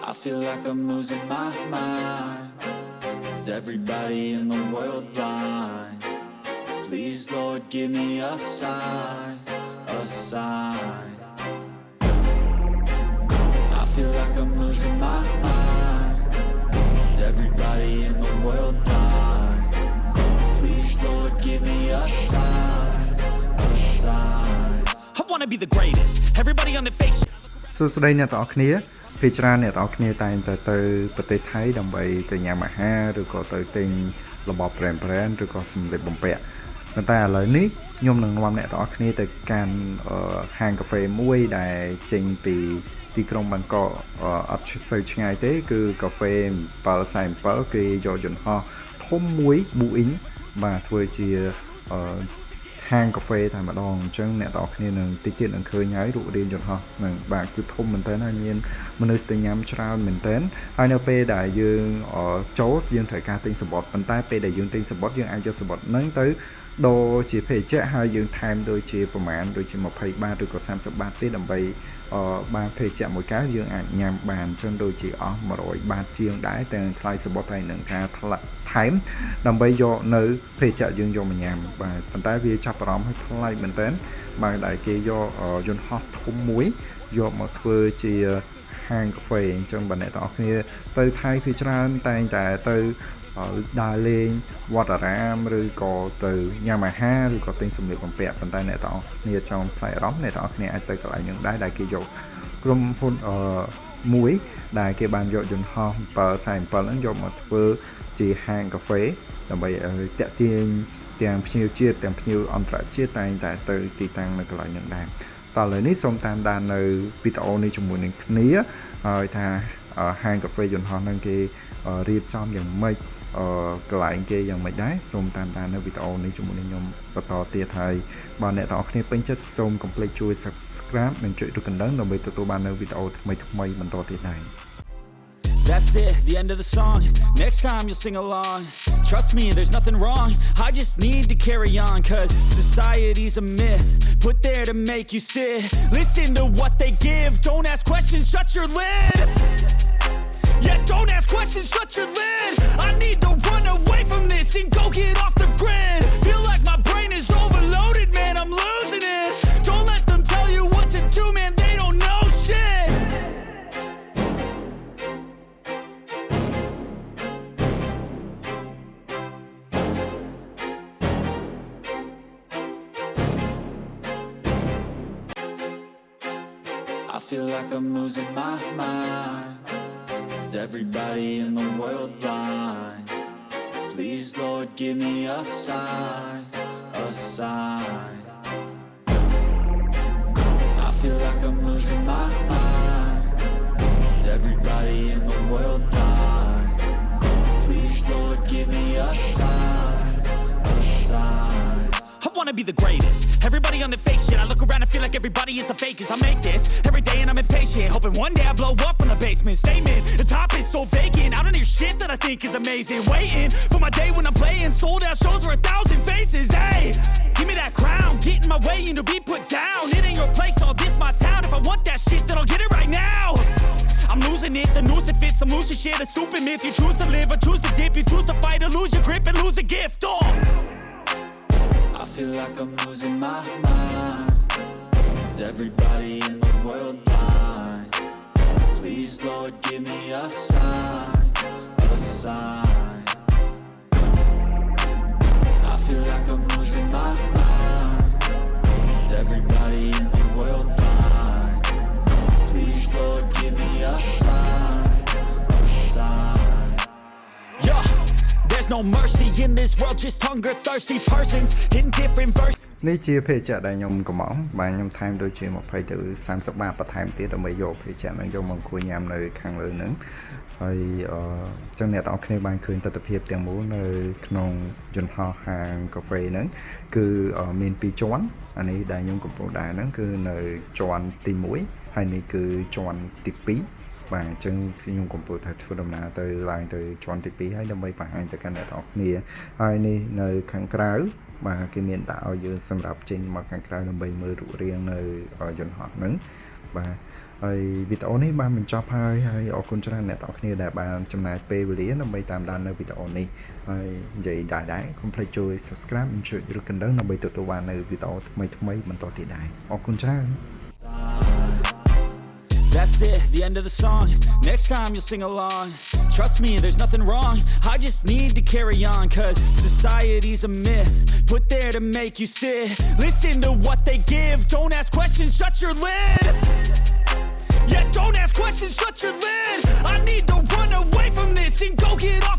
I feel like I'm losing my mind. Is everybody in the world blind? Please, Lord, give me a sign, a sign. I feel like I'm losing my mind. Is everybody in the world blind? Please, Lord, give me a sign, a sign. I wanna be the greatest. Everybody on the face. សួស្តីអ្នកទាំងអស់គ្នាពីច្រើនអ្នកទាំងអស់គ្នាតែងតែទៅប្រទេសថៃដើម្បីទៅញ៉ាំអាហារឬក៏ទៅទិញរបស់ brand ឬក៏សម្លៀកបំពាក់ប៉ុន្តែឥឡូវនេះខ្ញុំនឹងនាំអ្នកទាំងអស់គ្នាទៅកាន់ហាងកាហ្វេមួយដែលចេញពីទីក្រុងបាងកកអត់សូវឆ្ងាយទេគឺកាហ្វេ747គេយកយន្តហោះធំមួយ Boeing បាទធ្វើជាហាងកាហ្វេតែម្ដងអញ្ចឹងអ្នកទាំងអស់គ្នានឹងតិចទៀតនឹងឃើញហើយរូបរាងយន្តហោះនឹងបាទគឺធំមែនតើហើយមានមនុស្សទៅញ៉ាំច្រើនមែនតើហើយនៅពេលដែលយើងចូលយើងត្រូវការទិញសំបុត្រប៉ុន្តែពេលដែលយើងទិញសំបុត្រយើងអាចយកសំបុត្រហ្នឹងទៅដូរជាភេសជ្ជៈហើយយើងថែមដូចជាប្រមាណដូចជា20បាតឬក៏30បាតទេដើម្បីបានភេសជ្ជៈមួយកែវយើងអាចញ៉ាំបានអញ្ចឹងដូចជាអស់100បាតជាងដែរតែថ្លៃសំបុត្រហើយនឹងការថែមដើម្បីយកនៅភេសជ្ជៈយើងយកមកញ៉ាំបាទប៉ុន្តែវាចាប់អារម្មណ៍ឲ្យថ្លៃមែនតើបាទដែលគេយកយន្តហោះធំមួយយកមកធ្វើជាហាងកាហ្វេអញ្ចឹងបាទអ្នកទាំងអស់គ្នាទៅថៃភាគច្រើនតែងតែទៅដើរលេងវត្តអារាមឬក៏ទៅញ៉ាំអាហារឬក៏ទិញសម្លៀកបំពាក់ប៉ុន្តែអ្នកទាំងអស់គ្នាចង់ផ្លែអារម្មណ៍អ្នកទាំងអស់គ្នាអាចទៅកន្លែងហ្នឹងដែរដែលគេយកក្រុមហ៊ុនមួយដែលគេបានយកយន្តហោះ747ហ្នឹងយកមកធ្វើជាហាងកាហ្វេដើម្បីតាក់ទាញទាំងភ្ញៀវជាតិទាំងភ្ញៀវអន្តរជាតិតែងតែទៅទីតាំងនៅកន្លែងហ្នឹងដែរតោះឥឡូវនេះសូមតាមដាននៅវីដេអូនេះជាមួយនឹងគ្នាហើយថាហាងកាហ្វេយន្តហោះហ្នឹងគេរៀបចំយ៉ាងម៉េចកន្លែងគេយ៉ាងម៉េចដែរសូមតាមដាននៅវីដេអូនេះជាមួយនឹងខ្ញុំបន្តទៀតហើយបើអ្នកទាំងអស់គ្នាពេញចិត្តសូមកុំភ្លេចជួយ Subscribe និងចុចរូបកណ្ដឹងដើម្បីទទួលបាននៅវីដេអូថ្មីៗបន្តទៀតដែរ That's it, the end of the song. Next time you'll sing along. Trust me, there's nothing wrong. I just need to carry on. Cause society's a myth, put there to make you sit. Listen to what they give. Don't ask questions, shut your lid. Yeah, don't ask questions, shut your lid. I need to run away from this and go get off the grid. Feel like my brain is overloaded, man, I'm losing it. Don't let them tell you what to do, man, they don't know shit. I feel like I'm losing my mind. Is everybody in the world blind? Please, Lord, give me a sign, a sign. I feel like I'm losing my mind. Is everybody in the world blind? Please, Lord, give me a sign, a sign. I wanna be the greatest. Everybody on the fake shit. I look around and feel like everybody is the fakest. I make this every day and I'm impatient, hoping one day I blow up from the basement. Statement, the top is so vacant. I don't hear shit that I think is amazing. Waiting for my day when I'm playing sold out shows for 1,000 faces. Hey, give me that crown, get in my way and to be put down. It ain't your place, all this my town. If I want that shit, then I'll get it right now. I'm losing it, the noose it fits. I'm losing shit, a stupid myth. You choose to live or choose to dip. You choose to fight or lose your grip and lose a gift. Oh. I feel like I'm losing my mind. Is everybody in the world blind? Please, Lord, give me a sign, a sign. I feel like I'm losing my mind. Is everybody in the world blind? Please, Lord, give me a sign, a sign. Yeah. There's no mercy in this world, just hunger thirsty persons in different versions. នេះជាភេសជ្ជៈដែលខ្ញុំកំងបាទខ្ញុំថែមដូចជា20ទៅ30បាតបន្ថែមទៀតដើម្បីយកភេសជ្ជៈហ្នឹងយកមកអង្គុយញ៉ាំនៅខាងលើហ្នឹងហើយចឹងអ្នកទាំងអស់គ្នាបានឃើញទស្សនវិជ្ជាទាំងមូលនៅក្នុងយន្តហោះហាងកាហ្វេហ្នឹងគឺមាន2ជាន់អានេះដែលខ្ញុំកំពុងដែរហ្នឹងគឺនៅជាន់ទី1ហើយនេះគឺជាន់ទី2បាទអញ្ចឹងខ្ញុំកំពុងតែធ្វើដំណើរទៅឡើងទៅជាន់ទី2ហើយដើម្បីបង្ហាញទៅកាន់អ្នកទាំងអស់គ្នាហើយនេះនៅខាងក្រៅបាទគេមានដាក់ឲ្យយើងសម្រាប់ចេញមកខាងក្រៅដើម្បីមើលរូបរាងនៅយន្តហោះហ្នឹងបាទ ហើយវីដេអូនេះបានបញ្ចប់ហើយអរគុណច្រើនអ្នកទាំងអស់គ្នាដែលបានចំណាយពេលវេលាដើម្បីតាមដាននៅវីដេអូនេះហើយនិយាយដែរកុំភ្លេចជួយ Subscribe និងចុចរូបកណ្ដឹងដើម្បីទទួលបាននៅវីដេអូថ្មីៗបន្តទៀតដែរអរគុណច្រើន That's it, the end of the song. Next time you'll sing along. Trust me, there's nothing wrong. I just need to carry on. Cause society's a myth, put there to make you sit. Listen to what they give. Don't ask questions, shut your lid. Yeah, don't ask questions, shut your lid. I need to run away from this and go get off